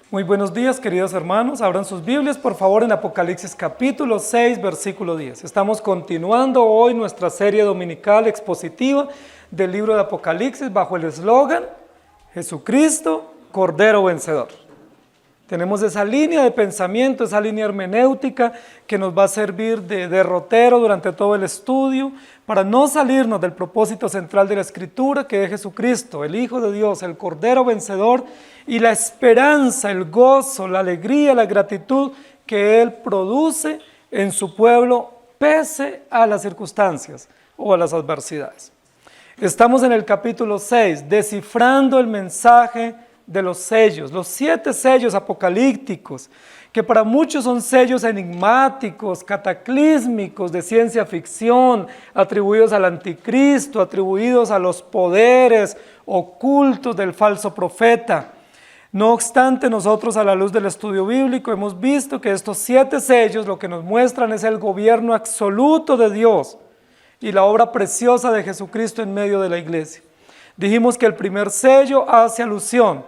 Muy buenos días, queridos hermanos. Abran sus Biblias, por favor, en Apocalipsis capítulo 6, versículo 10. Estamos continuando hoy nuestra serie dominical expositiva del libro de Apocalipsis bajo el eslogan Jesucristo, Cordero Vencedor. Tenemos esa línea de pensamiento, esa línea hermenéutica que nos va a servir de derrotero durante todo el estudio para no salirnos del propósito central de la Escritura, que es Jesucristo, el Hijo de Dios, el Cordero Vencedor, y la esperanza, el gozo, la alegría, la gratitud que Él produce en su pueblo pese a las circunstancias o a las adversidades. Estamos en el capítulo 6, descifrando el mensaje de los sellos, los 7 sellos apocalípticos, que para muchos son sellos enigmáticos, cataclísmicos, de ciencia ficción, atribuidos al anticristo, atribuidos a los poderes ocultos del falso profeta. No obstante, nosotros a la luz del estudio bíblico hemos visto que estos 7 sellos lo que nos muestran es el gobierno absoluto de Dios y la obra preciosa de Jesucristo en medio de la iglesia. Dijimos que el primer sello hace alusión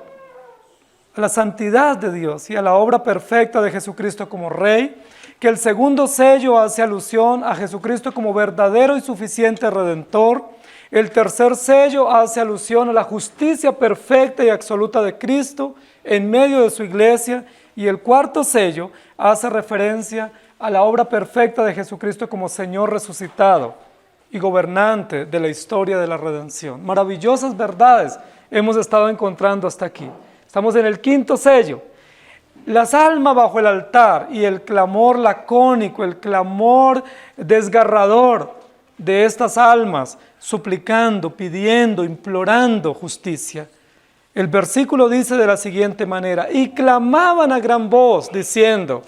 a la santidad de Dios y a la obra perfecta de Jesucristo como Rey, que el segundo sello hace alusión a Jesucristo como verdadero y suficiente Redentor, el tercer sello hace alusión a la justicia perfecta y absoluta de Cristo en medio de su iglesia, y el cuarto sello hace referencia a la obra perfecta de Jesucristo como Señor resucitado y gobernante de la historia de la redención. Maravillosas verdades hemos estado encontrando hasta aquí. Estamos en el quinto sello. Las almas bajo el altar y el clamor lacónico, el clamor desgarrador de estas almas, suplicando, pidiendo, implorando justicia. El versículo dice de la siguiente manera: y clamaban a gran voz, diciendo: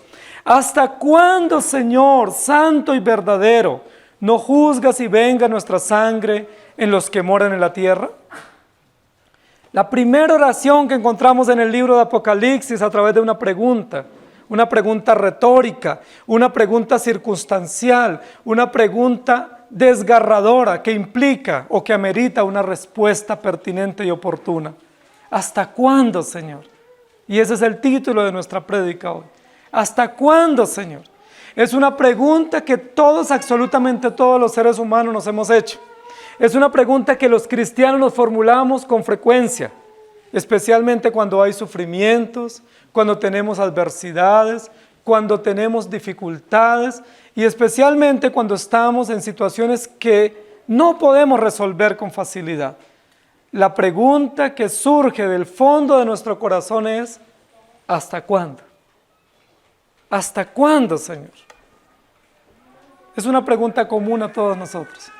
¿hasta cuándo, Señor, santo y verdadero, no juzgas y venga nuestra sangre en los que moran en la tierra? La primera oración que encontramos en el libro de Apocalipsis a través de una pregunta retórica, una pregunta circunstancial, una pregunta desgarradora que implica o que amerita una respuesta pertinente y oportuna. ¿Hasta cuándo, Señor? Y ese es el título de nuestra prédica hoy. ¿Hasta cuándo, Señor? Es una pregunta que todos, absolutamente todos los seres humanos nos hemos hecho. Es una pregunta que los cristianos nos formulamos con frecuencia, especialmente cuando hay sufrimientos, cuando tenemos adversidades, cuando tenemos dificultades y especialmente cuando estamos en situaciones que no podemos resolver con facilidad. La pregunta que surge del fondo de nuestro corazón es: ¿hasta cuándo? ¿Hasta cuándo, Señor? Es una pregunta común a todos nosotros.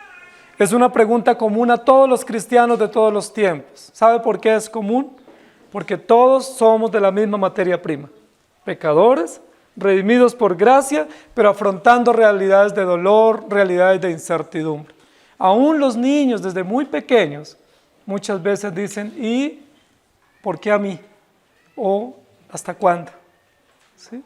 Es una pregunta común a todos los cristianos de todos los tiempos. ¿Sabe por qué es común? Porque todos somos de la misma materia prima. Pecadores, redimidos por gracia, pero afrontando realidades de dolor, realidades de incertidumbre. Aún los niños desde muy pequeños muchas veces dicen: ¿y por qué a mí? ¿O hasta cuándo? ¿Sí?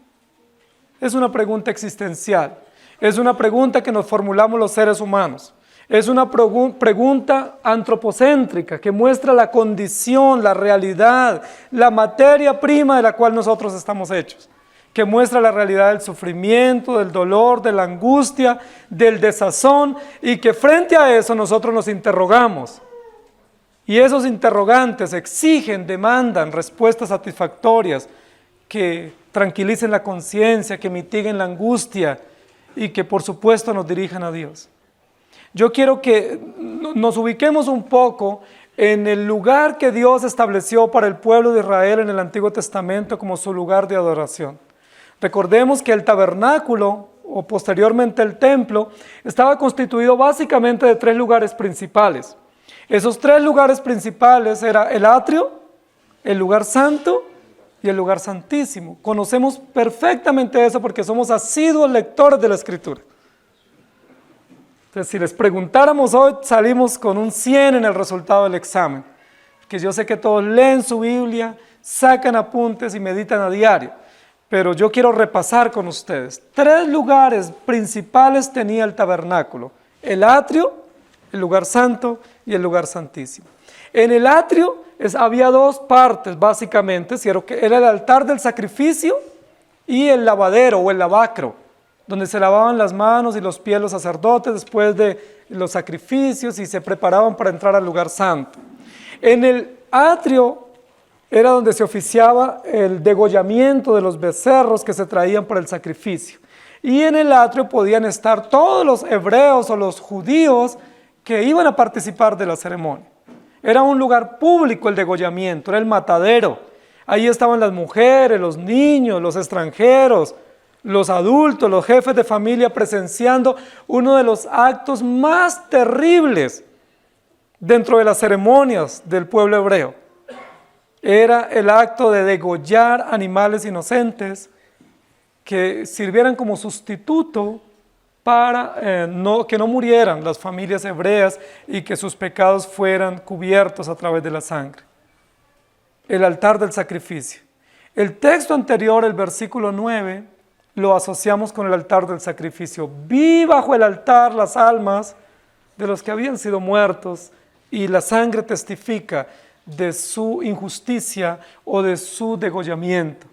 Es una pregunta existencial. Es una pregunta que nos formulamos los seres humanos. Es una pregunta antropocéntrica que muestra la condición, la realidad, la materia prima de la cual nosotros estamos hechos, que muestra la realidad del sufrimiento, del dolor, de la angustia, del desazón, y que frente a eso nosotros nos interrogamos. Y esos interrogantes exigen, demandan respuestas satisfactorias que tranquilicen la conciencia, que mitiguen la angustia y que por supuesto nos dirijan a Dios. Yo quiero que nos ubiquemos un poco en el lugar que Dios estableció para el pueblo de Israel en el Antiguo Testamento como su lugar de adoración. Recordemos que el tabernáculo, o posteriormente el templo, estaba constituido básicamente de 3 lugares principales. Esos 3 lugares principales eran el atrio, el lugar santo y el lugar santísimo. Conocemos perfectamente eso porque somos asiduos lectores de la Escritura. Entonces, si les preguntáramos hoy, salimos con un 100 en el resultado del examen, que yo sé que todos leen su Biblia, sacan apuntes y meditan a diario, pero yo quiero repasar con ustedes. 3 lugares principales tenía el tabernáculo: el atrio, el lugar santo y el lugar santísimo. En el atrio Había dos partes básicamente, ¿cierto? Que era el altar del sacrificio y el lavadero o el lavacro, donde se lavaban las manos y los pies los sacerdotes después de los sacrificios y se preparaban para entrar al lugar santo. En el atrio era donde se oficiaba el degollamiento de los becerros que se traían para el sacrificio. Y en el atrio podían estar todos los hebreos o los judíos que iban a participar de la ceremonia. Era un lugar público el degollamiento, era el matadero. Ahí estaban las mujeres, los niños, los extranjeros, los adultos, los jefes de familia presenciando uno de los actos más terribles dentro de las ceremonias del pueblo hebreo. Era el acto de degollar animales inocentes que sirvieran como sustituto para que no murieran las familias hebreas y que sus pecados fueran cubiertos a través de la sangre. El altar del sacrificio. El texto anterior, el versículo 9, lo asociamos con el altar del sacrificio. Vi bajo el altar las almas de los que habían sido muertos y la sangre testifica de su injusticia o de su degollamiento.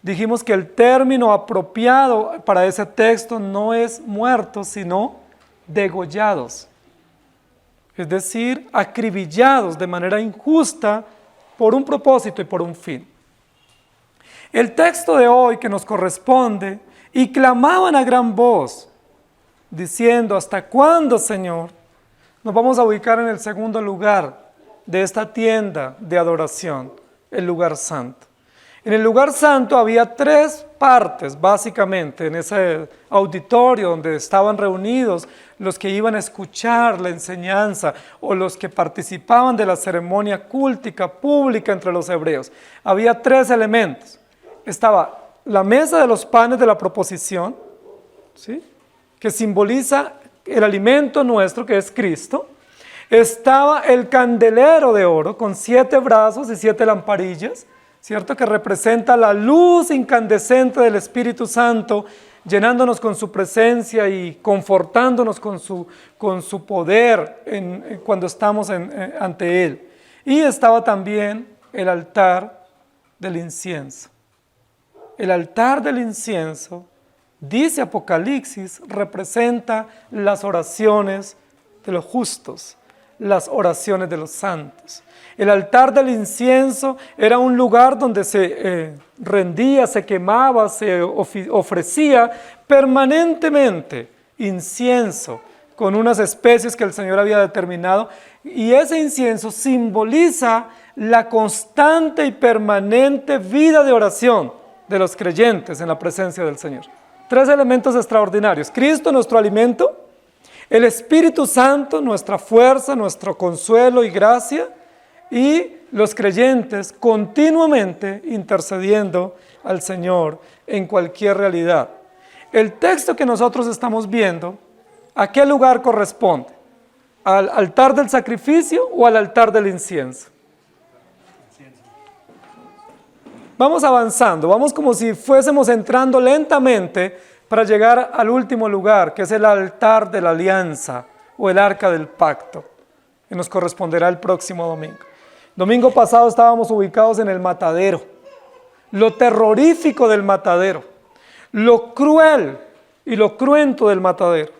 Dijimos que el término apropiado para ese texto no es muertos, sino degollados. Es decir, acribillados de manera injusta por un propósito y por un fin. El texto de hoy que nos corresponde, y clamaban a gran voz, diciendo, ¿hasta cuándo, Señor? Nos vamos a ubicar en el segundo lugar de esta tienda de adoración, el lugar santo. En el lugar santo había tres partes, básicamente, en ese auditorio donde estaban reunidos los que iban a escuchar la enseñanza o los que participaban de la ceremonia cúltica pública entre los hebreos. Había tres elementos. Estaba la mesa de los panes de la proposición, ¿sí?, que simboliza el alimento nuestro, que es Cristo. Estaba el candelero de oro con 7 brazos y 7 lamparillas, ¿cierto?, que representa la luz incandescente del Espíritu Santo, llenándonos con su presencia y confortándonos con su poder cuando estamos ante Él. Y estaba también el altar del incienso. El altar del incienso, dice Apocalipsis, representa las oraciones de los justos, las oraciones de los santos. El altar del incienso era un lugar donde se rendía, se quemaba, se ofrecía permanentemente incienso con unas especies que el Señor había determinado, y ese incienso simboliza la constante y permanente vida de oración de los creyentes en la presencia del Señor. 3 elementos extraordinarios: Cristo, nuestro alimento; el Espíritu Santo, nuestra fuerza, nuestro consuelo y gracia; y los creyentes continuamente intercediendo al Señor en cualquier realidad. El texto que nosotros estamos viendo, ¿a qué lugar corresponde? ¿Al altar del sacrificio o al altar del incienso? Vamos avanzando, vamos como si fuésemos entrando lentamente para llegar al último lugar, que es el altar de la alianza o el arca del pacto, que nos corresponderá el próximo domingo. Domingo pasado estábamos ubicados en el matadero, lo terrorífico del matadero, lo cruel y lo cruento del matadero.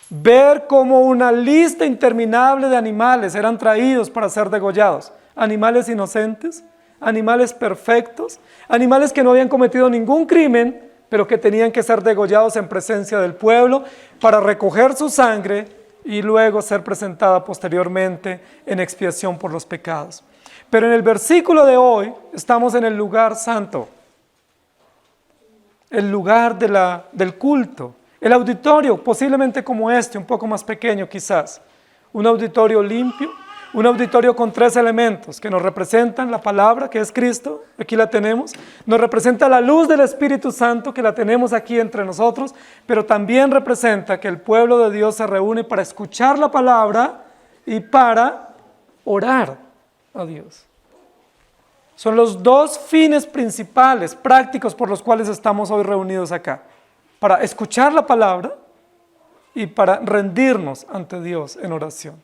Ver cómo una lista interminable de animales eran traídos para ser degollados. Animales inocentes, animales perfectos, animales que no habían cometido ningún crimen, pero que tenían que ser degollados en presencia del pueblo para recoger su sangre y luego ser presentada posteriormente en expiación por los pecados. Pero en el versículo de hoy estamos en el lugar santo, el lugar del culto, el auditorio, posiblemente como este, un poco más pequeño quizás, un auditorio limpio, un auditorio con 3 elementos que nos representan: la palabra, que es Cristo, aquí la tenemos; nos representa la luz del Espíritu Santo, que la tenemos aquí entre nosotros, pero también representa que el pueblo de Dios se reúne para escuchar la palabra y para orar a Dios. Son los 2 fines principales, prácticos, por los cuales estamos hoy reunidos acá: para escuchar la palabra y para rendirnos ante Dios en oración.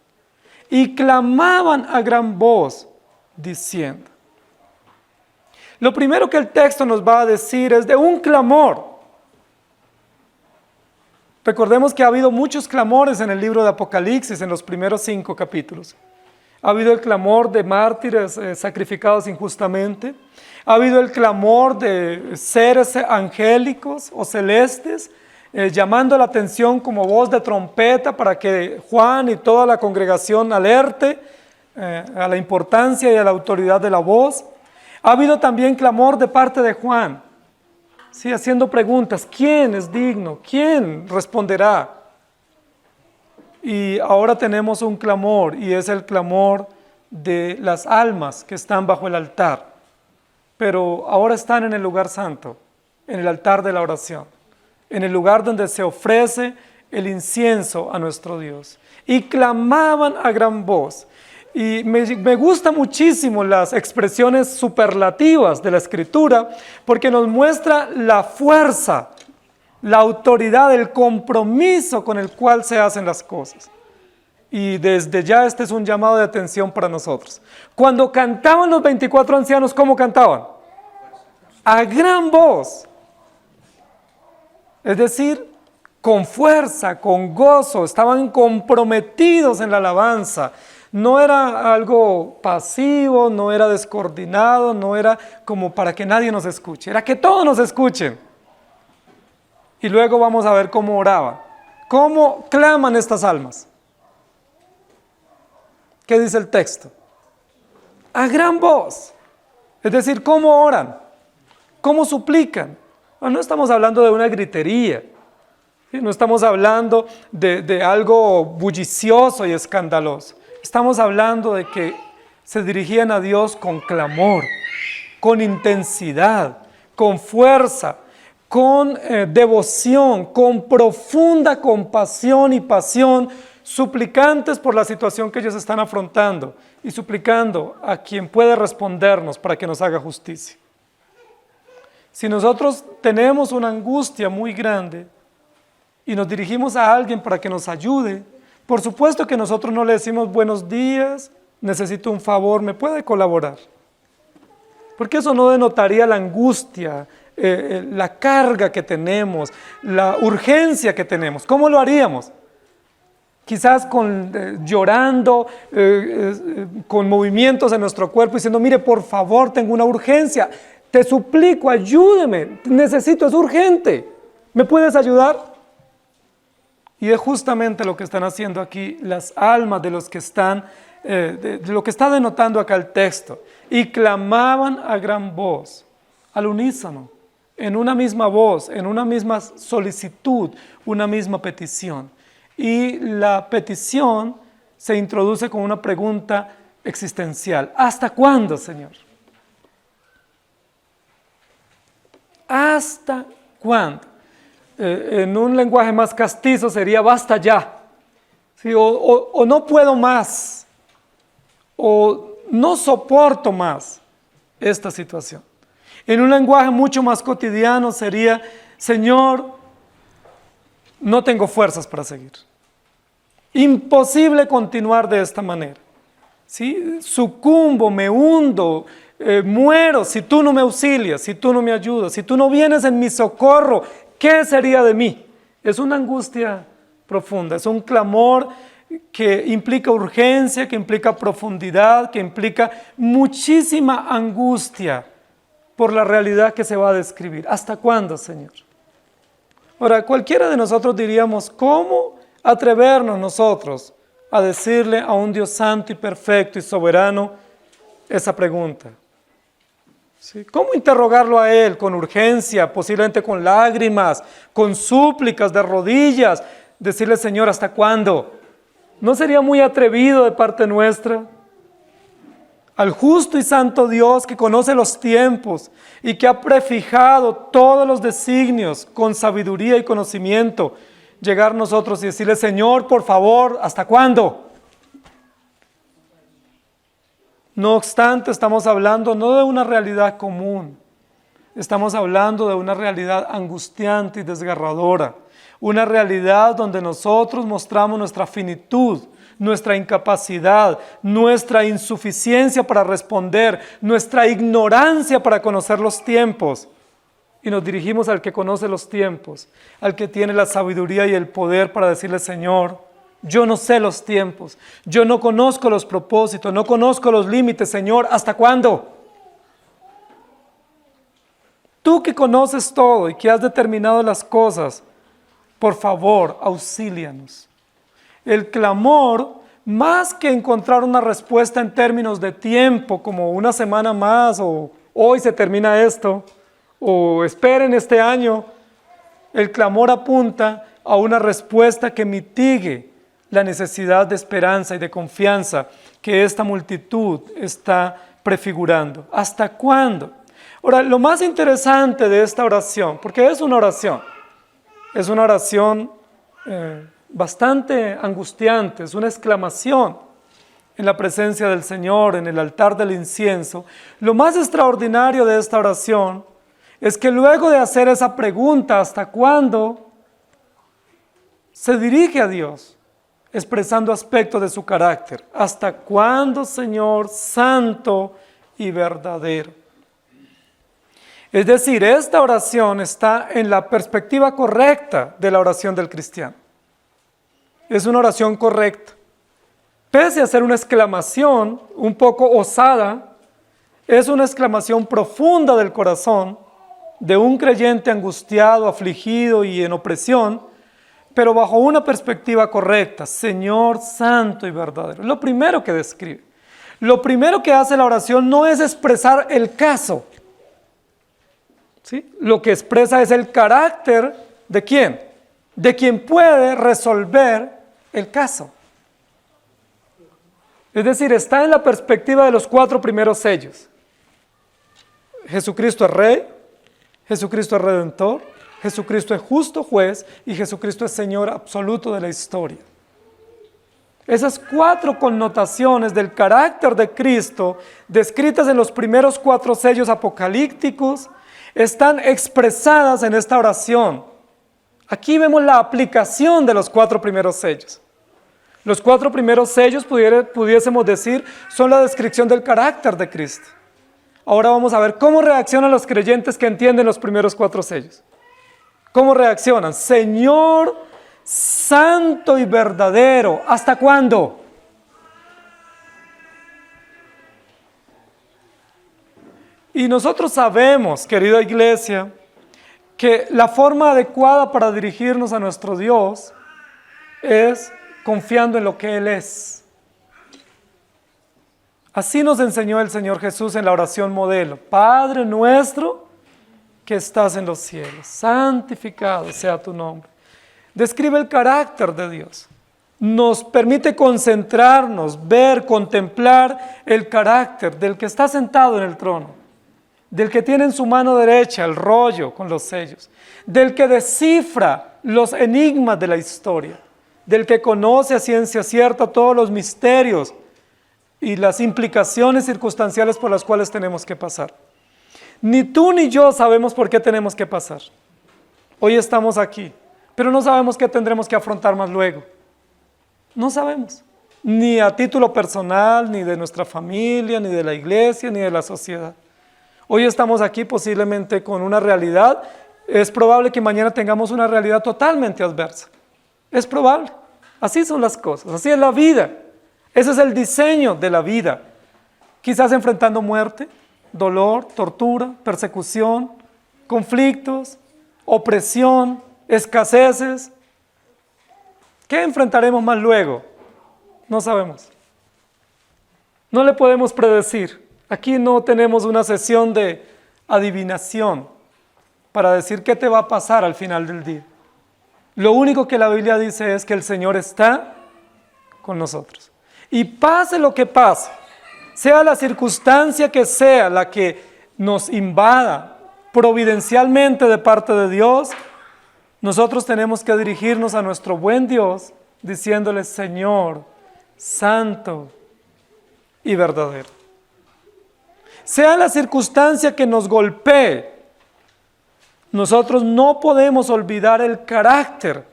Y clamaban a gran voz, diciendo. Lo primero que el texto nos va a decir es de un clamor. Recordemos que ha habido muchos clamores en el libro de Apocalipsis en los primeros 5 capítulos. Ha habido el clamor de mártires sacrificados injustamente. Ha habido el clamor de seres angélicos o celestes llamando la atención como voz de trompeta para que Juan y toda la congregación alerte a la importancia y a la autoridad de la voz. Ha habido también clamor de parte de Juan, ¿sí? Haciendo preguntas, ¿quién es digno? ¿Quién responderá? Y ahora tenemos un clamor, y es el clamor de las almas que están bajo el altar, pero ahora están en el lugar santo, en el altar de la oración, en el lugar donde se ofrece el incienso a nuestro Dios. Y clamaban a gran voz. Y me gustan muchísimo las expresiones superlativas de la Escritura, porque nos muestra la fuerza, la autoridad, el compromiso con el cual se hacen las cosas. Y desde ya este es un llamado de atención para nosotros. Cuando cantaban los 24 ancianos, ¿cómo cantaban? A gran voz. Es decir, con fuerza, con gozo, estaban comprometidos en la alabanza. No era algo pasivo, no era descoordinado, no era como para que nadie nos escuche, era que todos nos escuchen. Y luego vamos a ver cómo oraban, cómo claman estas almas. ¿Qué dice el texto? A gran voz, es decir, ¿cómo oran? ¿Cómo suplican? No estamos hablando de una gritería, ¿sí? No estamos hablando de algo bullicioso y escandaloso. Estamos hablando de que se dirigían a Dios con clamor, con intensidad, con fuerza, con devoción, con profunda compasión y pasión, suplicantes por la situación que ellos están afrontando y suplicando a quien puede respondernos para que nos haga justicia. Si nosotros tenemos una angustia muy grande y nos dirigimos a alguien para que nos ayude, por supuesto que nosotros no le decimos buenos días, necesito un favor, ¿me puede colaborar? Porque eso no denotaría la angustia, la carga que tenemos, la urgencia que tenemos. ¿Cómo lo haríamos? Quizás llorando, con movimientos en nuestro cuerpo, diciendo, mire, por favor, tengo una urgencia, te suplico, ayúdeme, necesito, es urgente, ¿me puedes ayudar? Y es justamente lo que están haciendo aquí las almas de los que están, de lo que está denotando acá el texto. Y clamaban a gran voz, al unísono, en una misma voz, en una misma solicitud, una misma petición. Y la petición se introduce con una pregunta existencial. ¿Hasta cuándo, Señor? ¿Hasta cuándo? En un lenguaje más castizo sería basta ya, ¿sí? O no puedo más, o no soporto más esta situación. En un lenguaje mucho más cotidiano sería, Señor, no tengo fuerzas para seguir. Imposible continuar de esta manera, ¿sí? Sucumbo, me hundo, muero si tú no me auxilias, si tú no me ayudas, si tú no vienes en mi socorro. ¿Qué sería de mí? Es una angustia profunda, es un clamor que implica urgencia, que implica profundidad, que implica muchísima angustia por la realidad que se va a describir. ¿Hasta cuándo, Señor? Ahora, cualquiera de nosotros diríamos, ¿cómo atrevernos nosotros a decirle a un Dios santo y perfecto y soberano esa pregunta? ¿Sí? ¿Cómo interrogarlo a Él con urgencia, posiblemente con lágrimas, con súplicas de rodillas? Decirle, Señor, ¿hasta cuándo? ¿No sería muy atrevido de parte nuestra? Al justo y santo Dios que conoce los tiempos y que ha prefijado todos los designios con sabiduría y conocimiento, llegar nosotros y decirle, Señor, por favor, ¿hasta cuándo? No obstante, estamos hablando no de una realidad común, estamos hablando de una realidad angustiante y desgarradora, una realidad donde nosotros mostramos nuestra finitud, nuestra incapacidad, nuestra insuficiencia para responder, nuestra ignorancia para conocer los tiempos. Y nos dirigimos al que conoce los tiempos, al que tiene la sabiduría y el poder para decirle: Señor, yo no sé los tiempos, yo no conozco los propósitos, no conozco los límites, Señor, ¿hasta cuándo? Tú que conoces todo y que has determinado las cosas, por favor, auxílianos. El clamor, más que encontrar una respuesta en términos de tiempo, como una semana más, o hoy se termina esto, o esperen este año, el clamor apunta a una respuesta que mitigue la necesidad de esperanza y de confianza que esta multitud está prefigurando. ¿Hasta cuándo? Ahora, lo más interesante de esta oración, porque es una oración bastante angustiante, es una exclamación en la presencia del Señor, en el altar del incienso. Lo más extraordinario de esta oración es que luego de hacer esa pregunta, ¿hasta cuándo?, se dirige a Dios, expresando aspectos de su carácter. ¿Hasta cuándo, Señor, santo y verdadero? Es decir, esta oración está en la perspectiva correcta de la oración del cristiano. Es una oración correcta. Pese a ser una exclamación un poco osada, es una exclamación profunda del corazón de un creyente angustiado, afligido y en opresión, pero bajo una perspectiva correcta: Señor santo y verdadero. Lo primero que describe. Lo primero que hace la oración no es expresar el caso, ¿sí? Lo que expresa es el carácter ¿de quién? De quien puede resolver el caso. Es decir, está en la perspectiva de los 4 primeros sellos. Jesucristo es Rey, Jesucristo es Redentor, Jesucristo es justo juez y Jesucristo es Señor absoluto de la historia. Esas 4 connotaciones del carácter de Cristo, descritas en los primeros 4 sellos apocalípticos, están expresadas en esta oración. Aquí vemos la aplicación de los 4 primeros sellos. Los 4 primeros sellos, pudiésemos decir, son la descripción del carácter de Cristo. Ahora vamos a ver cómo reaccionan los creyentes que entienden los primeros 4 sellos. ¿Cómo reaccionan? Señor santo y verdadero, ¿hasta cuándo? Y nosotros sabemos, querida iglesia, que la forma adecuada para dirigirnos a nuestro Dios es confiando en lo que Él es. Así nos enseñó el Señor Jesús en la oración modelo: Padre nuestro que estás en los cielos, santificado sea tu nombre. Describe el carácter de Dios. Nos permite concentrarnos, ver, contemplar el carácter del que está sentado en el trono, del que tiene en su mano derecha el rollo con los sellos, del que descifra los enigmas de la historia, del que conoce a ciencia cierta todos los misterios y las implicaciones circunstanciales por las cuales tenemos que pasar. Ni tú ni yo sabemos por qué tenemos que pasar. Hoy estamos aquí, pero no sabemos qué tendremos que afrontar más luego. No sabemos, ni a título personal, ni de nuestra familia, ni de la iglesia, ni de la sociedad. Hoy estamos aquí posiblemente con una realidad. Es probable que mañana tengamos una realidad totalmente adversa. Es probable. Así son las cosas, así es la vida. Ese es el diseño de la vida. Quizás enfrentando muerte, dolor, tortura, persecución, conflictos, opresión, escaseces. ¿Qué enfrentaremos más luego? No sabemos. No le podemos predecir. Aquí no tenemos una sesión de adivinación para decir qué te va a pasar al final del día. Lo único que la Biblia dice es que el Señor está con nosotros. Y pase lo que pase, sea la circunstancia que sea la que nos invada providencialmente de parte de Dios, nosotros tenemos que dirigirnos a nuestro buen Dios diciéndole: Señor, santo y verdadero. Sea la circunstancia que nos golpee, nosotros no podemos olvidar el carácter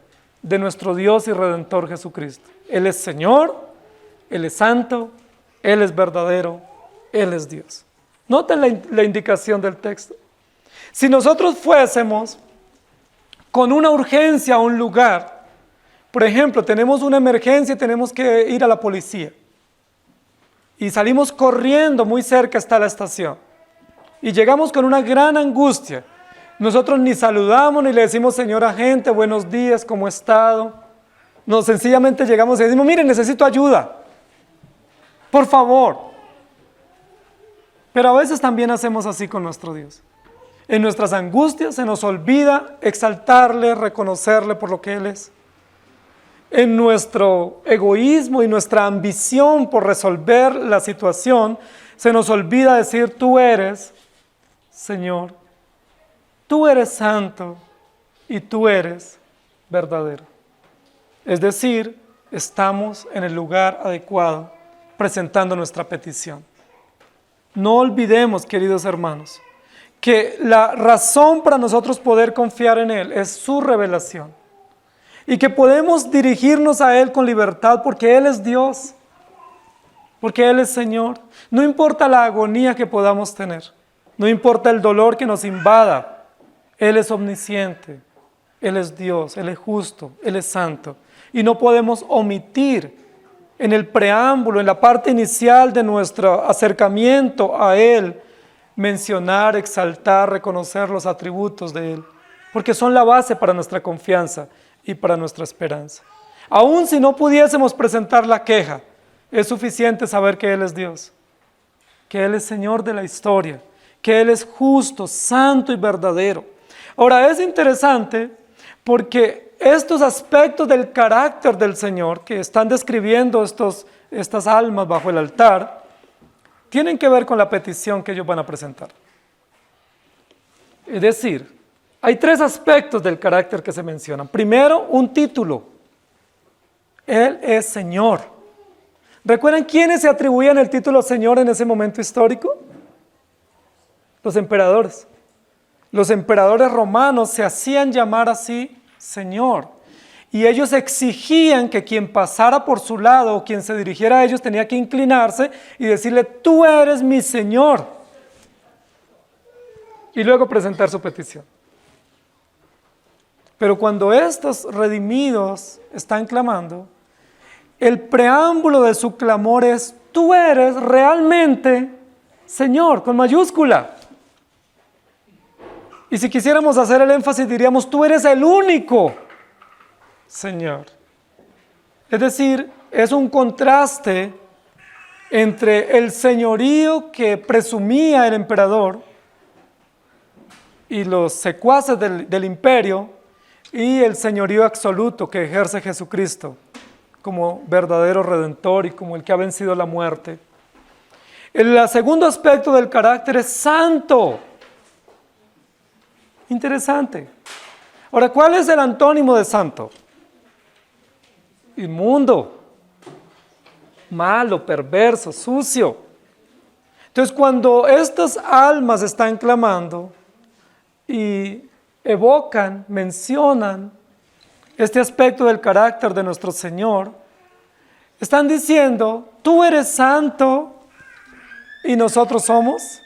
de nuestro Dios y Redentor Jesucristo. Él es Señor, Él es santo, Él es verdadero, Él es Dios. Noten la indicación del texto. Si nosotros fuésemos con una urgencia a un lugar, por ejemplo, tenemos una emergencia y tenemos que ir a la policía, y salimos corriendo, muy cerca está la estación, y llegamos con una gran angustia, nosotros ni saludamos ni le decimos, señor agente, buenos días, ¿cómo ha estado? No, sencillamente llegamos y decimos, mire, necesito ayuda, por favor. Pero a veces también hacemos así con nuestro Dios. En nuestras angustias se nos olvida exaltarle, reconocerle por lo que Él es. En nuestro egoísmo y nuestra ambición por resolver la situación, se nos olvida decir, tú eres, Señor, tú eres santo y tú eres verdadero. Es decir, estamos en el lugar adecuado presentando nuestra petición. No olvidemos, queridos hermanos, que la razón para nosotros poder confiar en Él es su revelación y que podemos dirigirnos a Él con libertad porque Él es Dios, porque Él es Señor. No importa la agonía que podamos tener, no importa el dolor que nos invada, Él es omnisciente, Él es Dios, Él es justo, Él es santo. Y no podemos omitir en el preámbulo, en la parte inicial de nuestro acercamiento a Él, mencionar, exaltar, reconocer los atributos de Él, porque son la base para nuestra confianza y para nuestra esperanza. Aun si no pudiésemos presentar la queja, es suficiente saber que Él es Dios, que Él es Señor de la historia, que Él es justo, santo y verdadero. Ahora es interesante porque estos aspectos del carácter del Señor que están describiendo estas almas bajo el altar, tienen que ver con la petición que ellos van a presentar. Es decir, hay tres aspectos del carácter que se mencionan. Primero, un título. Él es Señor. ¿Recuerdan quiénes se atribuían el título Señor en ese momento histórico? Los emperadores. Los emperadores romanos se hacían llamar así Señor. Y ellos exigían que quien pasara por su lado o quien se dirigiera a ellos tenía que inclinarse y decirle, tú eres mi Señor. Y luego presentar su petición. Pero cuando estos redimidos están clamando, el preámbulo de su clamor es, tú eres realmente Señor, con mayúscula. Y si quisiéramos hacer el énfasis diríamos, tú eres el único Señor. Es decir, es un contraste entre el señorío que presumía el emperador y los secuaces del imperio y el señorío absoluto que ejerce Jesucristo como verdadero redentor y como el que ha vencido la muerte. El segundo aspecto del carácter es santo. Interesante. Ahora, ¿cuál es el antónimo de santo? Inmundo, malo, perverso, sucio. Entonces, cuando estas almas están clamando y evocan, mencionan este aspecto del carácter de nuestro Señor, están diciendo, tú eres santo y nosotros somos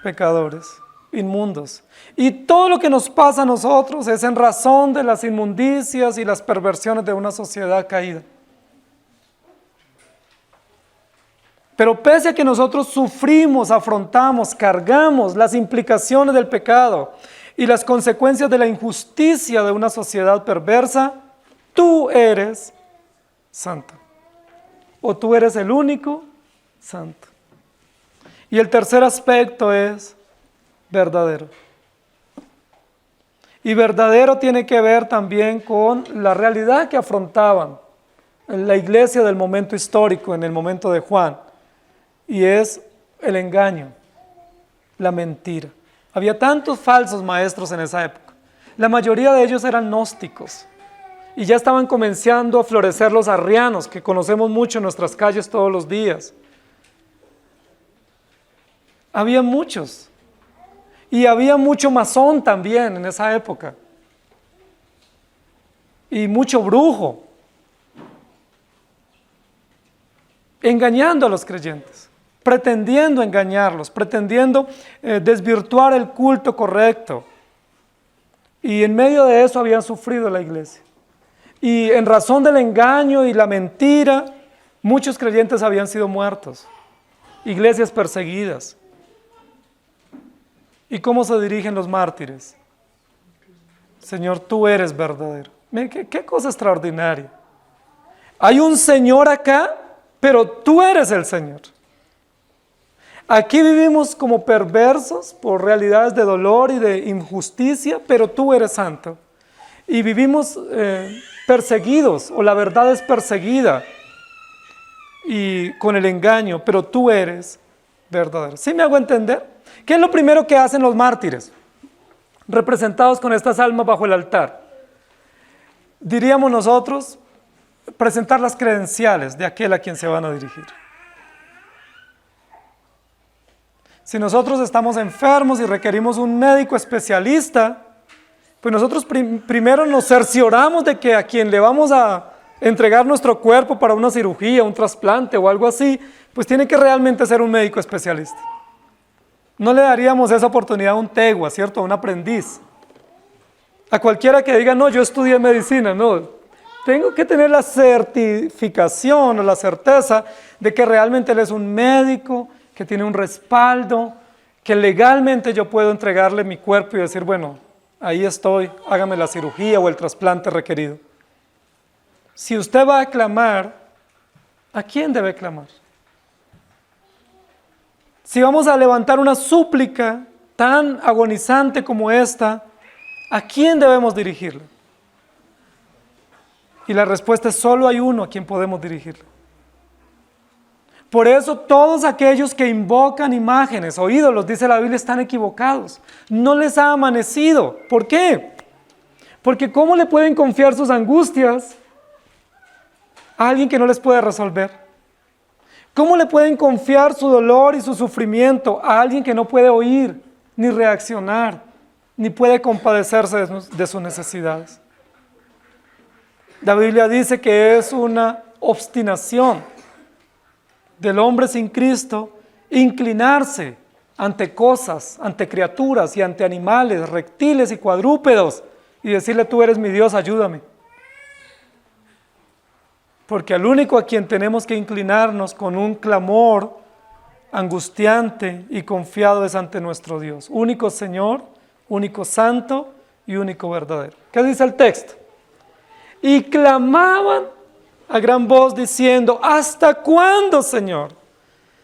pecadores, inmundos. Y todo lo que nos pasa a nosotros es en razón de las inmundicias y las perversiones de una sociedad caída. Pero pese a que nosotros sufrimos, afrontamos, cargamos las implicaciones del pecado y las consecuencias de la injusticia de una sociedad perversa, tú eres santo. O tú eres el único santo. Y el tercer aspecto es verdadero. Y verdadero tiene que ver también con la realidad que afrontaban en la iglesia del momento histórico, en el momento de Juan, y es el engaño, la mentira. Había tantos falsos maestros en esa época. La mayoría de ellos eran gnósticos y ya estaban comenzando a florecer los arrianos, que conocemos mucho en nuestras calles todos los días. Había muchos. Y había mucho masón también en esa época. Y mucho brujo. engañando a los creyentes, pretendiendo engañarlos, pretendiendo desvirtuar el culto correcto. Y en medio de eso habían sufrido la iglesia. Y en razón del engaño y la mentira, muchos creyentes habían sido muertos, iglesias perseguidas. ¿Y cómo se dirigen los mártires? Señor, tú eres verdadero. Miren, qué cosa extraordinaria. Hay un Señor acá, pero tú eres el Señor. Aquí vivimos como perversos por realidades de dolor y de injusticia, pero tú eres santo. Y vivimos perseguidos, o la verdad es perseguida, y con el engaño, pero tú eres verdadero. ¿Sí me hago entender? ¿Qué es lo primero que hacen los mártires, representados con estas almas bajo el altar? Diríamos nosotros, presentar las credenciales de aquel a quien se van a dirigir. Si nosotros estamos enfermos y requerimos un médico especialista, pues nosotros primero nos cercioramos de que a quien le vamos a entregar nuestro cuerpo para una cirugía, un trasplante o algo así, pues tiene que realmente ser un médico especialista. No le daríamos esa oportunidad a un tegua, ¿cierto? A un aprendiz. A cualquiera que diga, no, yo estudié medicina, no. Tengo que tener la certificación o la certeza de que realmente él es un médico, que tiene un respaldo, que legalmente yo puedo entregarle mi cuerpo y decir, bueno, ahí estoy, hágame la cirugía o el trasplante requerido. Si usted va a clamar, ¿a quién debe clamar? Si vamos a levantar una súplica tan agonizante como esta, ¿a quién debemos dirigirla? Y la respuesta es: solo hay uno a quien podemos dirigirla. Por eso todos aquellos que invocan imágenes o ídolos, dice la Biblia, están equivocados. No les ha amanecido. ¿Por qué? Porque ¿cómo le pueden confiar sus angustias a alguien que no les puede resolver? ¿Cómo le pueden confiar su dolor y su sufrimiento a alguien que no puede oír, ni reaccionar, ni puede compadecerse de sus necesidades? La Biblia dice que es una obstinación del hombre sin Cristo inclinarse ante cosas, ante criaturas y ante animales, reptiles y cuadrúpedos y decirle: tú eres mi Dios, ayúdame. Porque al único a quien tenemos que inclinarnos con un clamor angustiante y confiado es ante nuestro Dios, único Señor, único Santo y único verdadero. ¿Qué dice el texto? Y clamaban a gran voz diciendo: ¿hasta cuándo, Señor,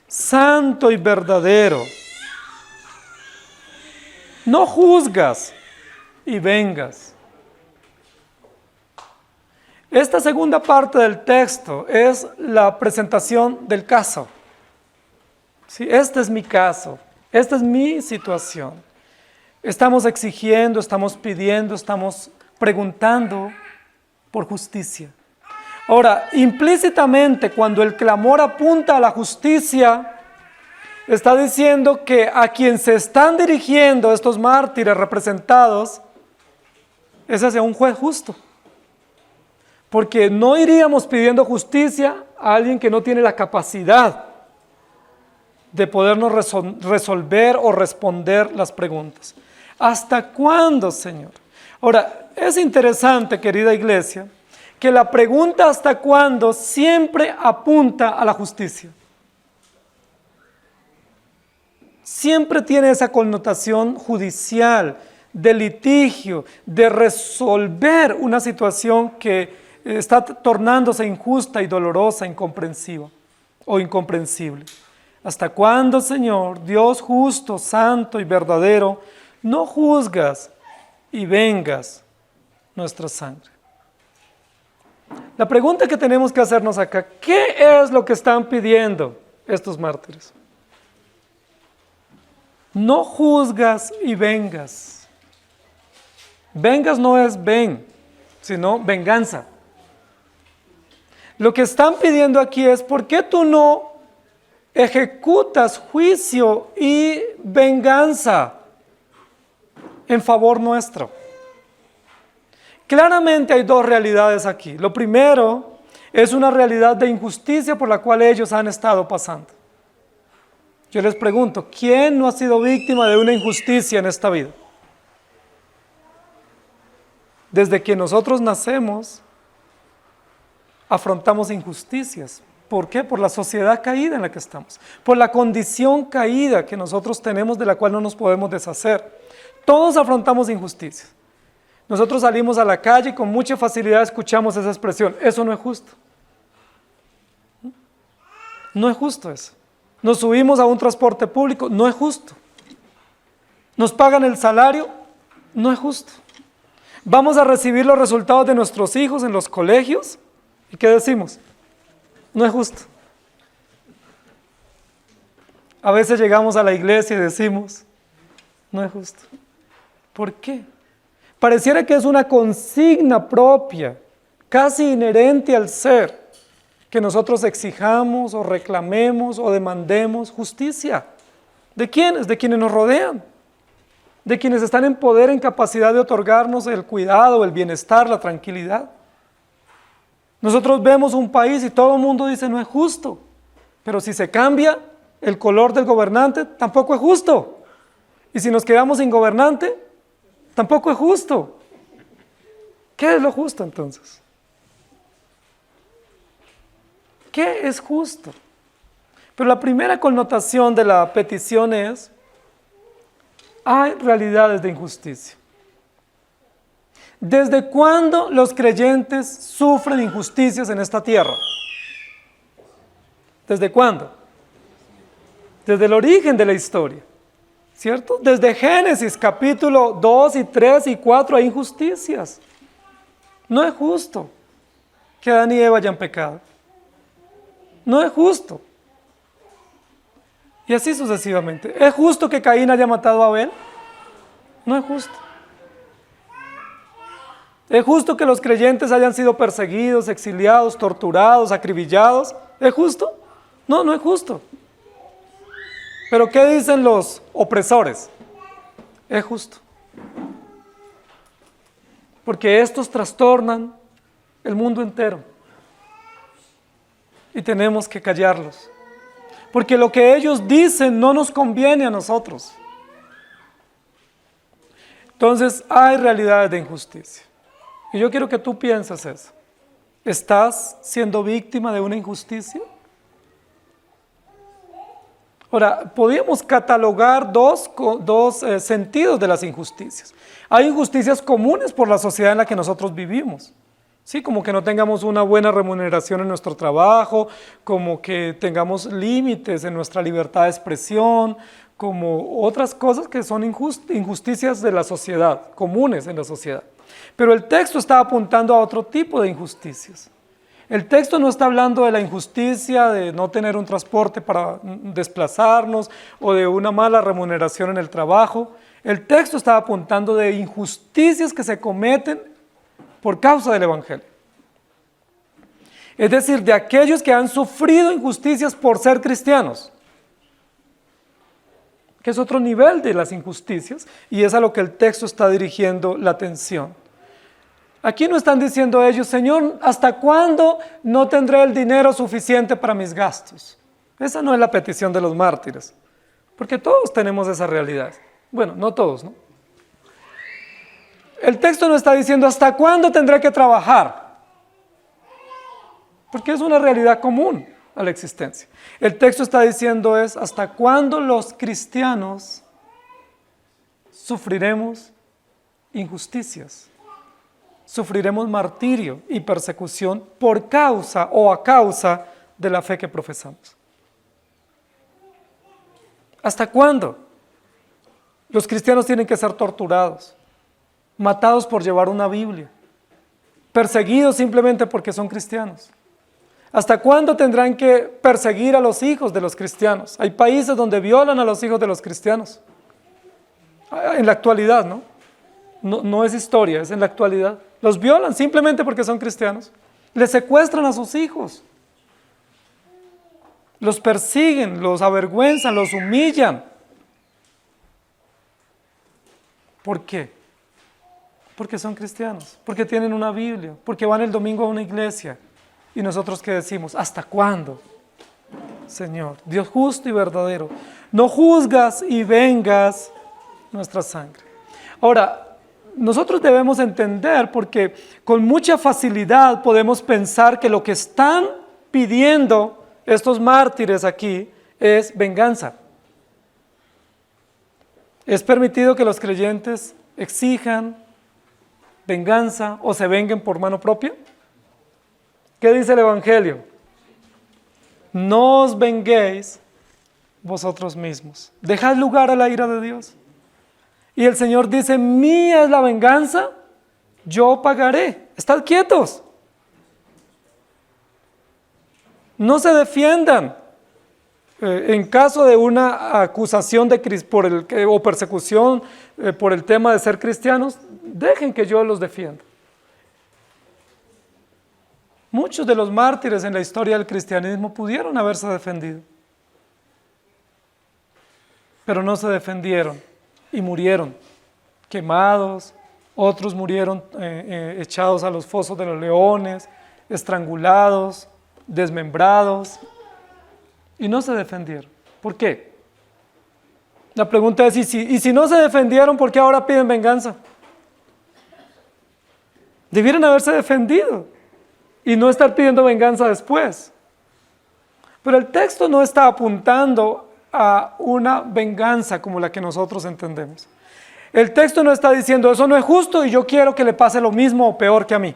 santo y verdadero, no juzgas y vengas? Esta segunda parte del texto es la presentación del caso. ¿Sí? Este es mi caso, esta es mi situación. Estamos exigiendo, estamos pidiendo, estamos preguntando por justicia. Ahora, implícitamente, cuando el clamor apunta a la justicia, está diciendo que a quien se están dirigiendo estos mártires representados es hacia un juez justo. Porque no iríamos pidiendo justicia a alguien que no tiene la capacidad de podernos resolver o responder las preguntas. ¿Hasta cuándo, Señor? Ahora, es interesante, querida iglesia, que la pregunta ¿hasta cuándo? Siempre apunta a la justicia. Siempre tiene esa connotación judicial, de litigio, de resolver una situación que está tornándose injusta y dolorosa, incomprensiva o incomprensible. ¿Hasta cuándo, Señor, Dios justo, santo y verdadero, no juzgas y vengas nuestra sangre? La pregunta que tenemos que hacernos acá: ¿qué es lo que están pidiendo estos mártires? No juzgas y vengas. Vengas no es ven, sino venganza. Lo que están pidiendo aquí es: ¿por qué tú no ejecutas juicio y venganza en favor nuestro? Claramente hay dos realidades aquí. Lo primero Es una realidad de injusticia por la cual ellos han estado pasando. Yo les pregunto, ¿quién no ha sido víctima de una injusticia en esta vida? Desde que nosotros nacemos, afrontamos injusticias. ¿Por qué? Por la sociedad caída en la que estamos, por la condición caída que nosotros tenemos de la cual no nos podemos deshacer. Todos afrontamos injusticias. Nosotros salimos a la calle y con mucha facilidad escuchamos esa expresión, eso no es justo. No es justo eso. Nos subimos a un transporte público, no es justo. Nos pagan el salario, no es justo. Vamos a recibir los resultados de nuestros hijos en los colegios, ¿y qué decimos? No es justo. A veces llegamos a la iglesia y decimos, no es justo. ¿Por qué? Pareciera que es una consigna propia, casi inherente al ser, que nosotros exijamos o reclamemos o demandemos justicia. ¿De quiénes? De quienes nos rodean, de quienes están en poder, en capacidad de otorgarnos el cuidado, el bienestar, la tranquilidad. Nosotros vemos un país y todo el mundo dice no es justo, pero si se cambia el color del gobernante, tampoco es justo. Y si nos quedamos sin gobernante, tampoco es justo. ¿Qué es lo justo entonces? ¿Qué es justo? Pero la primera connotación de la petición es, hay realidades de injusticia. ¿Desde cuándo los creyentes sufren injusticias en esta tierra? ¿Desde cuándo? Desde el origen de la historia, ¿cierto? Desde Génesis capítulo 2 y 3 y 4 hay injusticias. No es justo que Adán y Eva hayan pecado. No es justo. Y así sucesivamente. ¿Es justo que Caín haya matado a Abel? No es justo. ¿Es justo que los creyentes hayan sido perseguidos, exiliados, torturados, acribillados? ¿Es justo? No, no es justo. ¿Pero qué dicen los opresores? Es justo. Porque estos trastornan el mundo entero. Y tenemos que callarlos. Porque lo que ellos dicen no nos conviene a nosotros. Entonces hay realidades de injusticia. Y yo quiero que tú pienses eso. ¿Estás siendo víctima de una injusticia? Ahora, podríamos catalogar dos sentidos de las injusticias. Hay injusticias comunes por la sociedad en la que nosotros vivimos. Sí, como que no tengamos una buena remuneración en nuestro trabajo, como que tengamos límites en nuestra libertad de expresión, como otras cosas que son injusticias de la sociedad, comunes en la sociedad. Pero el texto está apuntando a otro tipo de injusticias. El texto no está hablando de la injusticia de no tener un transporte para desplazarnos o de una mala remuneración en el trabajo. El texto está apuntando de injusticias que se cometen por causa del Evangelio. Es decir, de aquellos que han sufrido injusticias por ser cristianos, que es otro nivel de las injusticias, y es a lo que el texto está dirigiendo la atención. Aquí no están diciendo ellos, Señor, ¿hasta cuándo no tendré el dinero suficiente para mis gastos? Esa no es la petición de los mártires, porque todos tenemos esa realidad. Bueno, no todos, ¿no? El texto no está diciendo, ¿hasta cuándo tendré que trabajar? Porque es una realidad común a la existencia. El texto está diciendo es, ¿hasta cuándo los cristianos sufriremos injusticias? Sufriremos martirio y persecución por causa o a causa de la fe que profesamos. ¿Hasta cuándo? Los cristianos tienen que ser torturados, matados por llevar una Biblia, perseguidos simplemente porque son cristianos. ¿Hasta cuándo tendrán que perseguir a los hijos de los cristianos? Hay países donde violan a los hijos de los cristianos. En la actualidad, ¿no? No es historia, es en la actualidad. Los violan simplemente porque son cristianos. Les secuestran a sus hijos. Los persiguen, los avergüenzan, los humillan. ¿Por qué? Porque son cristianos, porque tienen una Biblia, porque van el domingo a una iglesia. ¿Y nosotros qué decimos? ¿Hasta cuándo? Señor, Dios justo y verdadero, no juzgas y vengas nuestra sangre. Ahora, nosotros debemos entender, porque con mucha facilidad podemos pensar que lo que están pidiendo estos mártires aquí es venganza. ¿Es permitido que los creyentes exijan venganza o se venguen por mano propia? ¿Qué dice el Evangelio? No os venguéis vosotros mismos. Dejad lugar a la ira de Dios. Y el Señor dice, mía es la venganza, yo pagaré. Estad quietos. No se defiendan. En caso de una acusación o persecución por el tema de ser cristianos, dejen que yo los defienda. Muchos de los mártires en la historia del cristianismo pudieron haberse defendido, pero no se defendieron y murieron quemados, otros murieron echados a los fosos de los leones, estrangulados, desmembrados, y no se defendieron. ¿Por qué? La pregunta es, ¿y si no se defendieron, por qué ahora piden venganza? Debieron haberse defendido y no estar pidiendo venganza después. Pero el texto no está apuntando a una venganza como la que nosotros entendemos. El texto no está diciendo, eso no es justo y yo quiero que le pase lo mismo o peor que a mí.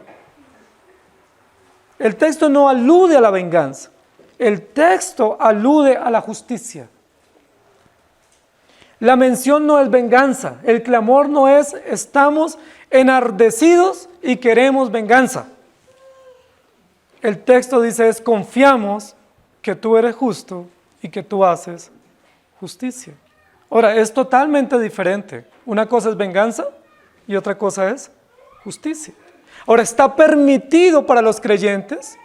El texto no alude a la venganza. El texto alude a la justicia. La mención no es venganza. El clamor no es, estamos enardecidos y queremos venganza. El texto dice es, confiamos que tú eres justo y que tú haces justicia. Ahora, es totalmente diferente. Una cosa es venganza y otra cosa es justicia. Ahora, está permitido para los creyentes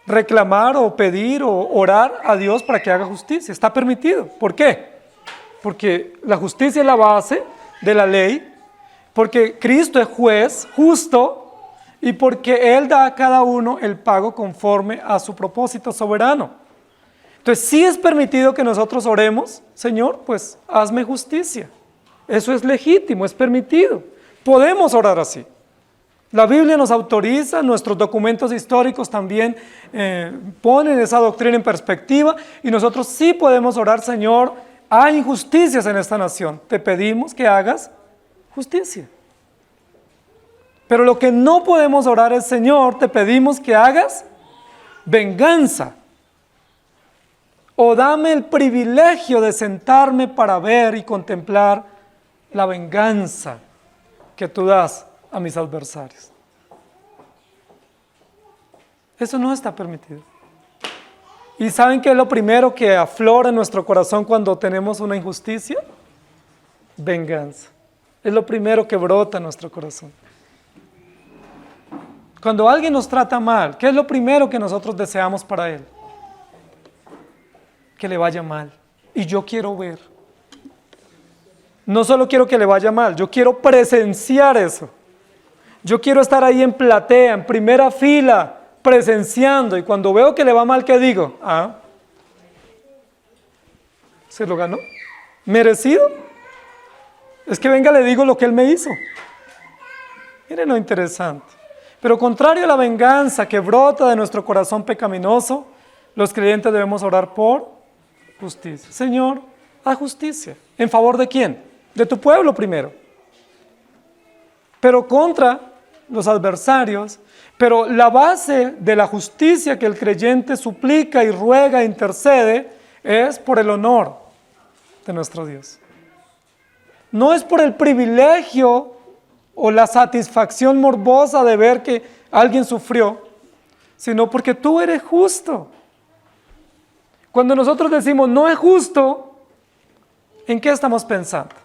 reclamar o pedir o orar a Dios para que haga justicia. Está permitido. ¿Por qué? Porque la justicia es la base de la ley, porque Cristo es juez justo y porque Él da a cada uno el pago conforme a su propósito soberano. Entonces, sí es permitido que nosotros oremos, Señor, pues hazme justicia. Eso es legítimo, es permitido. Podemos orar así. La Biblia nos autoriza, nuestros documentos históricos también ponen esa doctrina en perspectiva y nosotros sí podemos orar, Señor, hay injusticias en esta nación, te pedimos que hagas justicia. Pero lo que no podemos orar es, Señor, te pedimos que hagas venganza. O dame el privilegio de sentarme para ver y contemplar la venganza que tú das a mis adversarios. Eso no está permitido. ¿Y saben qué es lo primero que aflora en nuestro corazón cuando tenemos una injusticia? Venganza. Es lo primero que brota en nuestro corazón. Cuando alguien nos trata mal, ¿qué es lo primero que nosotros deseamos para él? Que le vaya mal. Y yo quiero ver. No solo quiero que le vaya mal, yo quiero presenciar eso. Yo quiero estar ahí en platea, en primera fila, presenciando. Y cuando veo que le va mal, ¿qué digo? ¿Se lo ganó? ¿Merecido? Es que venga, le digo lo que él me hizo. Miren lo interesante. Pero contrario a la venganza que brota de nuestro corazón pecaminoso, los creyentes debemos orar por justicia. Señor, haz justicia. ¿En favor de quién? De tu pueblo primero. Pero contra los adversarios. Pero la base de la justicia que el creyente suplica y ruega e intercede es por el honor de nuestro Dios. No es por el privilegio o la satisfacción morbosa de ver que alguien sufrió, sino porque tú eres justo. Cuando nosotros decimos no es justo, ¿en qué estamos pensando?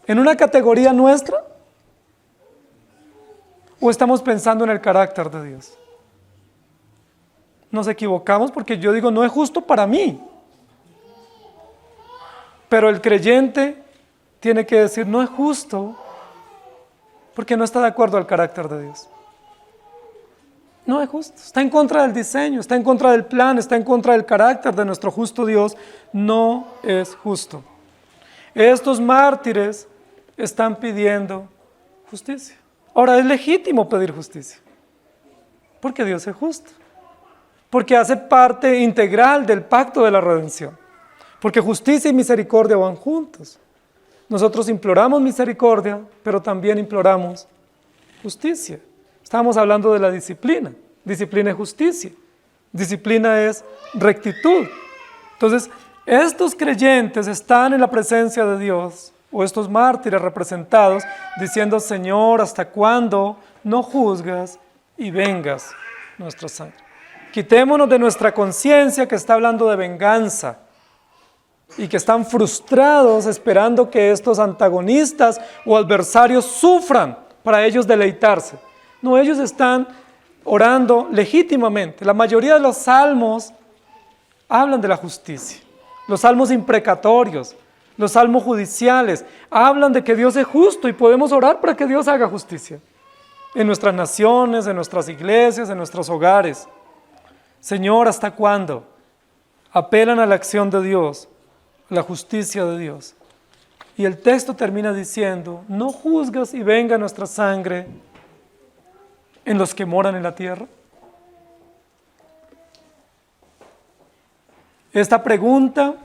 ¿En una categoría nuestra? ¿O estamos pensando en el carácter de Dios? Nos equivocamos porque yo digo no es justo para mí. Pero el creyente tiene que decir no es justo porque no está de acuerdo al carácter de Dios. No es justo, está en contra del diseño, está en contra del plan, está en contra del carácter de nuestro justo Dios, no es justo. Estos mártires están pidiendo justicia. Ahora, es legítimo pedir justicia, porque Dios es justo, porque hace parte integral del pacto de la redención, porque justicia y misericordia van juntos. Nosotros imploramos misericordia, pero también imploramos justicia. Estamos hablando de la disciplina. Disciplina es justicia. Disciplina es rectitud. Entonces, estos creyentes están en la presencia de Dios, o estos mártires representados, diciendo: Señor, ¿hasta cuándo no juzgas y vengas nuestra sangre? Quitémonos de nuestra conciencia que está hablando de venganza y que están frustrados esperando que estos antagonistas o adversarios sufran para ellos deleitarse. No, ellos están orando legítimamente. La mayoría de los salmos hablan de la justicia. Los salmos imprecatorios, los salmos judiciales, hablan de que Dios es justo y podemos orar para que Dios haga justicia en nuestras naciones, en nuestras iglesias, en nuestros hogares. Señor, ¿hasta cuándo? Apelan a la acción de Dios, a la justicia de Dios. Y el texto termina diciendo: no juzgas y venga nuestra sangre en los que moran en la tierra. Esta pregunta,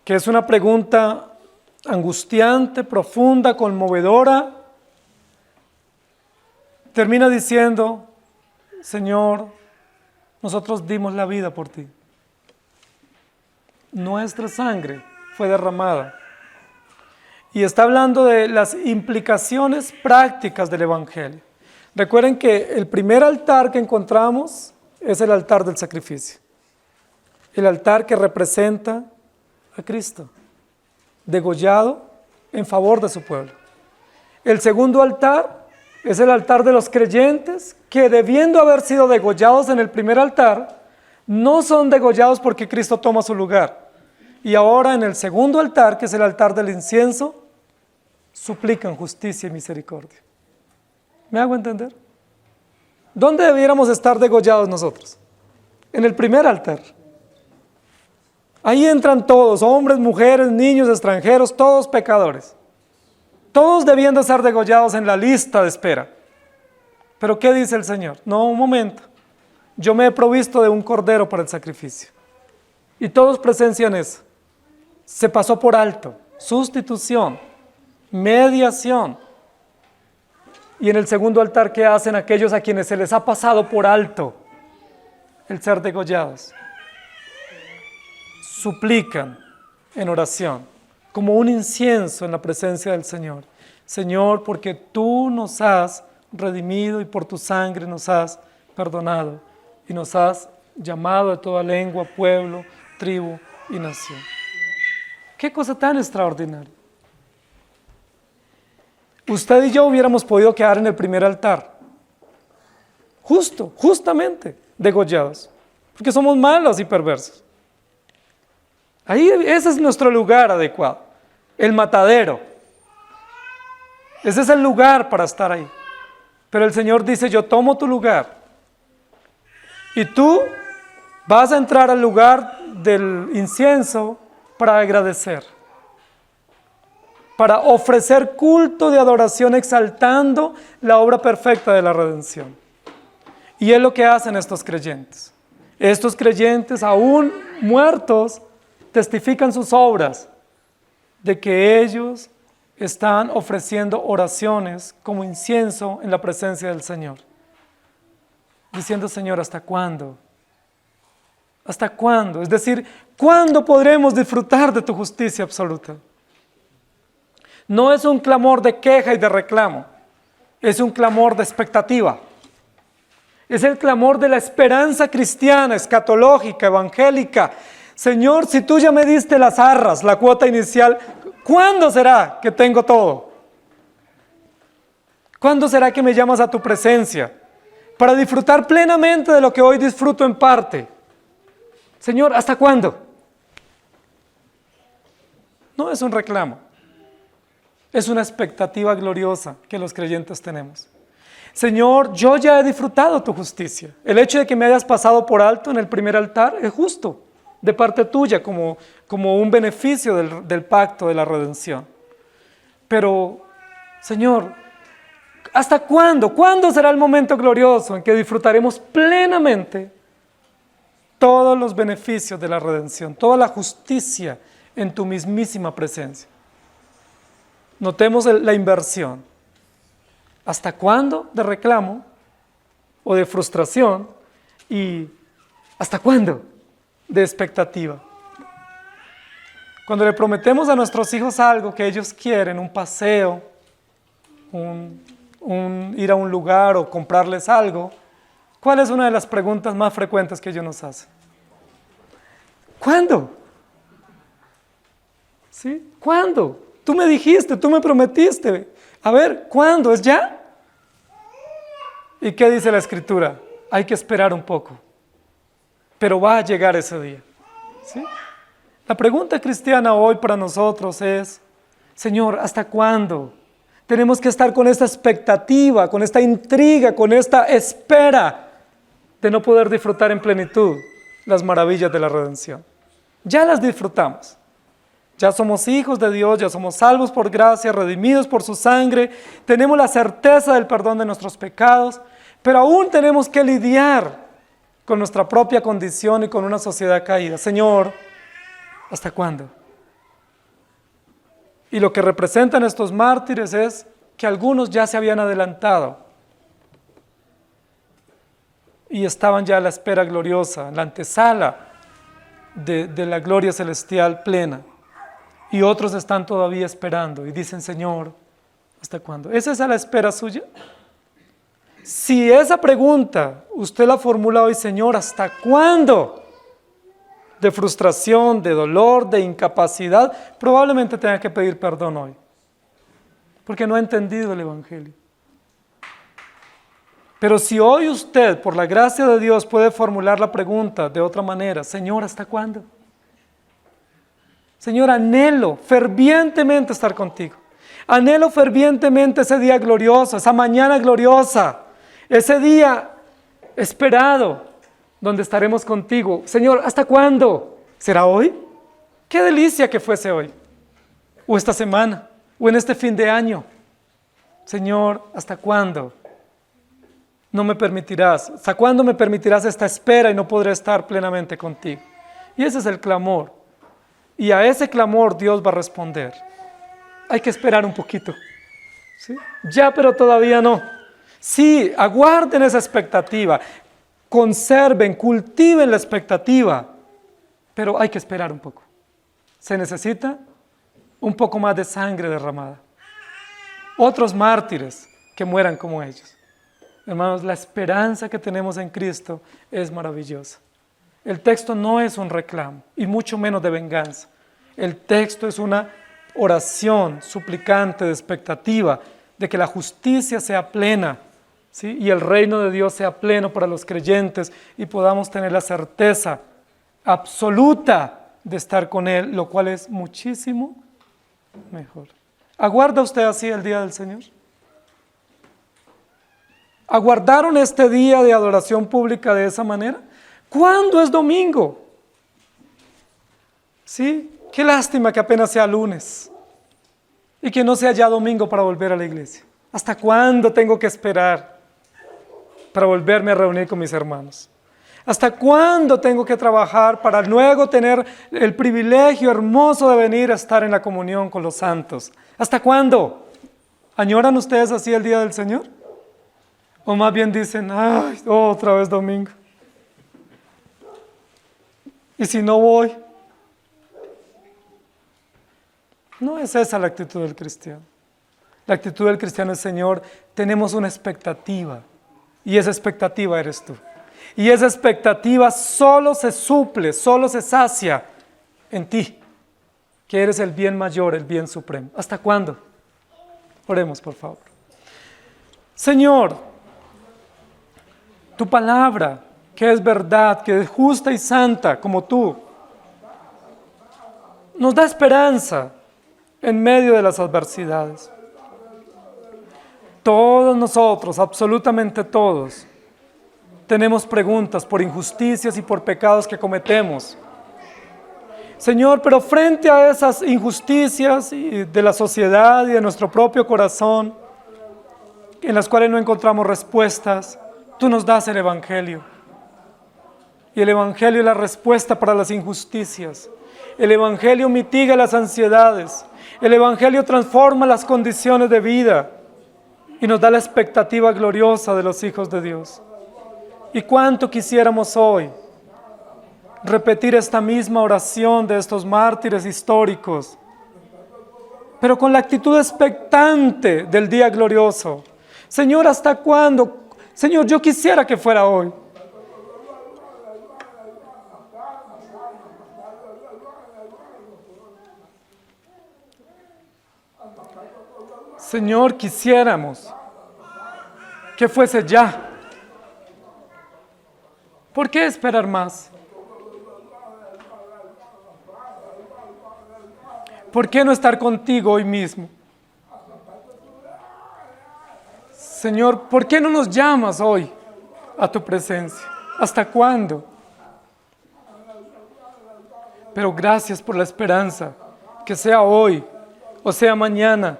que es una pregunta angustiante, profunda, conmovedora, termina diciendo: Señor, nosotros dimos la vida por ti. Nuestra sangre fue derramada. Y está hablando de las implicaciones prácticas del Evangelio. Recuerden que el primer altar que encontramos es el altar del sacrificio. El altar que representa a Cristo, degollado en favor de su pueblo. El segundo altar es el altar de los creyentes que, debiendo haber sido degollados en el primer altar, no son degollados porque Cristo toma su lugar. Y ahora en el segundo altar, que es el altar del incienso, suplican justicia y misericordia. ¿Me hago entender? ¿Dónde debiéramos estar degollados nosotros? En el primer altar. Ahí entran todos, hombres, mujeres, niños, extranjeros, todos pecadores. Todos debiendo ser degollados en la lista de espera. Pero ¿qué dice el Señor? No, un momento. Yo me he provisto de un cordero para el sacrificio. Y todos presencian eso. Se pasó por alto. Sustitución. Mediación. Y en el segundo altar, ¿qué hacen aquellos a quienes se les ha pasado por alto el ser degollados? Suplican en oración, como un incienso en la presencia del Señor. Señor, porque tú nos has redimido y por tu sangre nos has perdonado y nos has llamado de toda lengua, pueblo, tribu y nación. ¡Qué cosa tan extraordinaria! Usted y yo hubiéramos podido quedar en el primer altar, justamente degollados, porque somos malos y perversos. Ahí, ese es nuestro lugar adecuado, el matadero. Ese es el lugar para estar ahí. Pero el Señor dice: yo tomo tu lugar y tú vas a entrar al lugar del incienso para agradecer, para ofrecer culto de adoración exaltando la obra perfecta de la redención. Y es lo que hacen estos creyentes. Estos creyentes, aún muertos, testifican sus obras de que ellos están ofreciendo oraciones como incienso en la presencia del Señor. Diciendo: Señor, ¿hasta cuándo? ¿Hasta cuándo? Es decir, ¿cuándo podremos disfrutar de tu justicia absoluta? No es un clamor de queja y de reclamo, es un clamor de expectativa. Es el clamor de la esperanza cristiana, escatológica, evangélica. Señor, si tú ya me diste las arras, la cuota inicial, ¿cuándo será que tengo todo? ¿Cuándo será que me llamas a tu presencia para disfrutar plenamente de lo que hoy disfruto en parte? Señor, ¿hasta cuándo? No es un reclamo, es una expectativa gloriosa que los creyentes tenemos. Señor, yo ya he disfrutado tu justicia. El hecho de que me hayas pasado por alto en el primer altar es justo de parte tuya como un beneficio del pacto de la redención. Pero, Señor, ¿hasta cuándo? ¿Cuándo será el momento glorioso en que disfrutaremos plenamente todos los beneficios de la redención, toda la justicia en tu mismísima presencia? Notemos la inversión. ¿Hasta cuándo de reclamo o de frustración? ¿Y hasta cuándo de expectativa? Cuando le prometemos a nuestros hijos algo que ellos quieren, un paseo, ir a un lugar o comprarles algo, ¿cuál es una de las preguntas más frecuentes que ellos nos hacen? ¿Cuándo? ¿Sí? ¿Cuándo? Tú me dijiste, tú me prometiste. A ver, ¿cuándo? ¿Es ya? ¿Y qué dice la Escritura? Hay que esperar un poco, pero va a llegar ese día. ¿Sí? La pregunta cristiana hoy para nosotros es, Señor, ¿hasta cuándo? Tenemos que estar con esta expectativa, con esta intriga, con esta espera de no poder disfrutar en plenitud las maravillas de la redención. Ya las disfrutamos. Ya somos hijos de Dios, ya somos salvos por gracia, redimidos por su sangre, tenemos la certeza del perdón de nuestros pecados, pero aún tenemos que lidiar con nuestra propia condición y con una sociedad caída. Señor, ¿hasta cuándo? Y lo que representan estos mártires es que algunos ya se habían adelantado y estaban ya a la espera gloriosa, en la antesala de la gloria celestial plena. Y otros están todavía esperando y dicen, Señor, ¿hasta cuándo? ¿Es esa la espera suya? Si esa pregunta usted la formula hoy, Señor, ¿hasta cuándo? De frustración, de dolor, de incapacidad, probablemente tenga que pedir perdón hoy, porque no ha entendido el Evangelio. Pero si hoy usted, por la gracia de Dios, puede formular la pregunta de otra manera, Señor, ¿hasta cuándo? Señor, anhelo fervientemente estar contigo. Anhelo fervientemente ese día glorioso, esa mañana gloriosa, ese día esperado, donde estaremos contigo. Señor, ¿hasta cuándo? ¿Será hoy? ¡Qué delicia que fuese hoy! O esta semana, o en este fin de año. Señor, ¿hasta cuándo? No me permitirás. ¿Hasta cuándo me permitirás esta espera y no podré estar plenamente contigo? Y ese es el clamor. Y a ese clamor Dios va a responder. Hay que esperar un poquito. ¿Sí? Ya, pero todavía no. Sí, aguarden esa expectativa. Conserven, cultiven la expectativa. Pero hay que esperar un poco. Se necesita un poco más de sangre derramada. Otros mártires que mueran como ellos. Hermanos, la esperanza que tenemos en Cristo es maravillosa. El texto no es un reclamo, y mucho menos de venganza. El texto es una oración suplicante de expectativa de que la justicia sea plena, ¿sí? Y el reino de Dios sea pleno para los creyentes y podamos tener la certeza absoluta de estar con Él, lo cual es muchísimo mejor. ¿Aguarda usted así el día del Señor? ¿Aguardaron este día de adoración pública de esa manera? ¿Cuándo es domingo? ¿Sí? Qué lástima que apenas sea lunes y que no sea ya domingo para volver a la iglesia. ¿Hasta cuándo tengo que esperar para volverme a reunir con mis hermanos? ¿Hasta cuándo tengo que trabajar para luego tener el privilegio hermoso de venir a estar en la comunión con los santos? ¿Hasta cuándo? ¿Añoran ustedes así el día del Señor? O más bien dicen, ay, otra vez domingo. ¿Y si no voy? No es esa la actitud del cristiano. La actitud del cristiano es, Señor, tenemos una expectativa. Y esa expectativa eres tú. Y esa expectativa solo se suple, solo se sacia en ti, que eres el bien mayor, el bien supremo. ¿Hasta cuándo? Oremos, por favor. Señor, tu palabra, que es verdad, que es justa y santa como tú, nos da esperanza en medio de las adversidades. Todos nosotros, absolutamente todos, tenemos preguntas por injusticias y por pecados que cometemos. Señor, pero frente a esas injusticias de la sociedad y de nuestro propio corazón, en las cuales no encontramos respuestas, tú nos das el Evangelio. Y el Evangelio es la respuesta para las injusticias. El Evangelio mitiga las ansiedades. El Evangelio transforma las condiciones de vida y nos da la expectativa gloriosa de los hijos de Dios. Y cuánto quisiéramos hoy repetir esta misma oración de estos mártires históricos, pero con la actitud expectante del día glorioso. Señor, ¿hasta cuándo? Señor, yo quisiera que fuera hoy. Señor, quisiéramos que fuese ya. ¿Por qué esperar más? ¿Por qué no estar contigo hoy mismo? Señor, ¿por qué no nos llamas hoy a tu presencia? ¿Hasta cuándo? Pero gracias por la esperanza, que sea hoy, o sea mañana,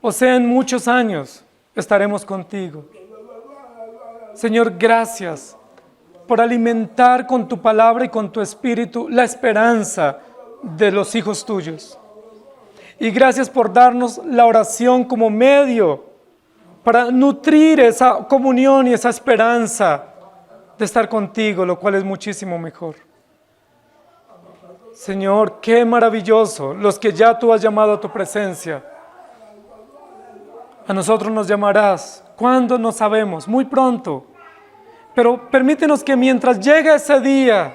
o sea en muchos años, estaremos contigo. Señor, gracias por alimentar con tu palabra y con tu espíritu la esperanza de los hijos tuyos. Y gracias por darnos la oración como medio para nutrir esa comunión y esa esperanza de estar contigo, lo cual es muchísimo mejor. Señor, qué maravilloso los que ya tú has llamado a tu presencia. A nosotros nos llamarás. ¿Cuándo? No sabemos, muy pronto. Pero permítenos que mientras llegue ese día,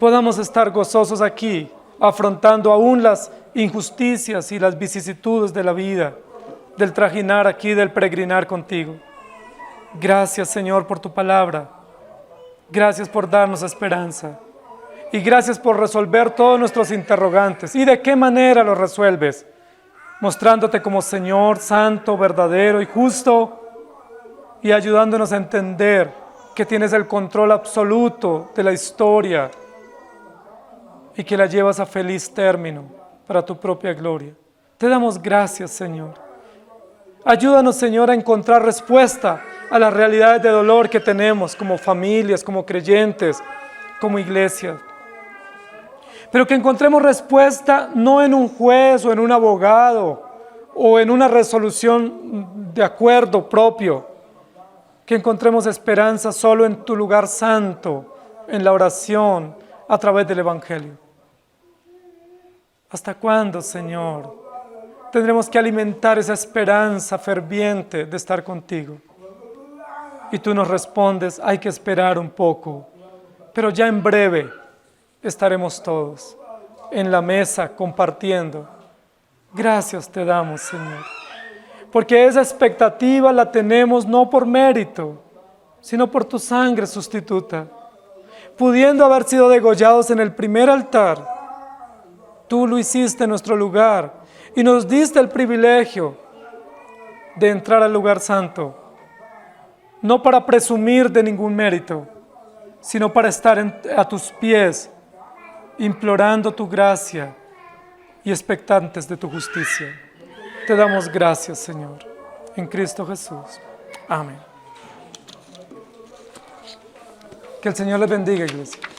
podamos estar gozosos aquí, afrontando aún las injusticias y las vicisitudes de la vida, del trajinar aquí, del peregrinar contigo. Gracias, Señor, por tu palabra. Gracias por darnos esperanza. Y gracias por resolver todos nuestros interrogantes. ¿Y de qué manera los resuelves? Mostrándote como Señor, santo, verdadero y justo, y ayudándonos a entender que tienes el control absoluto de la historia y que la llevas a feliz término para tu propia gloria. Te damos gracias, Señor. Ayúdanos, Señor, a encontrar respuesta a las realidades de dolor que tenemos como familias, como creyentes, como iglesia. Pero que encontremos respuesta no en un juez o en un abogado o en una resolución de acuerdo propio. Que encontremos esperanza solo en tu lugar santo, en la oración, a través del Evangelio. ¿Hasta cuándo, Señor, tendremos que alimentar esa esperanza ferviente de estar contigo? Y tú nos respondes, hay que esperar un poco, pero ya en breve estaremos todos en la mesa compartiendo. Gracias te damos, Señor, porque esa expectativa la tenemos no por mérito, sino por tu sangre sustituta. Pudiendo haber sido degollados en el primer altar, tú lo hiciste en nuestro lugar y nos diste el privilegio de entrar al lugar santo, no para presumir de ningún mérito, sino para estar a tus pies, implorando tu gracia y expectantes de tu justicia. Te damos gracias, Señor, en Cristo Jesús. Amén. Que el Señor les bendiga, iglesia.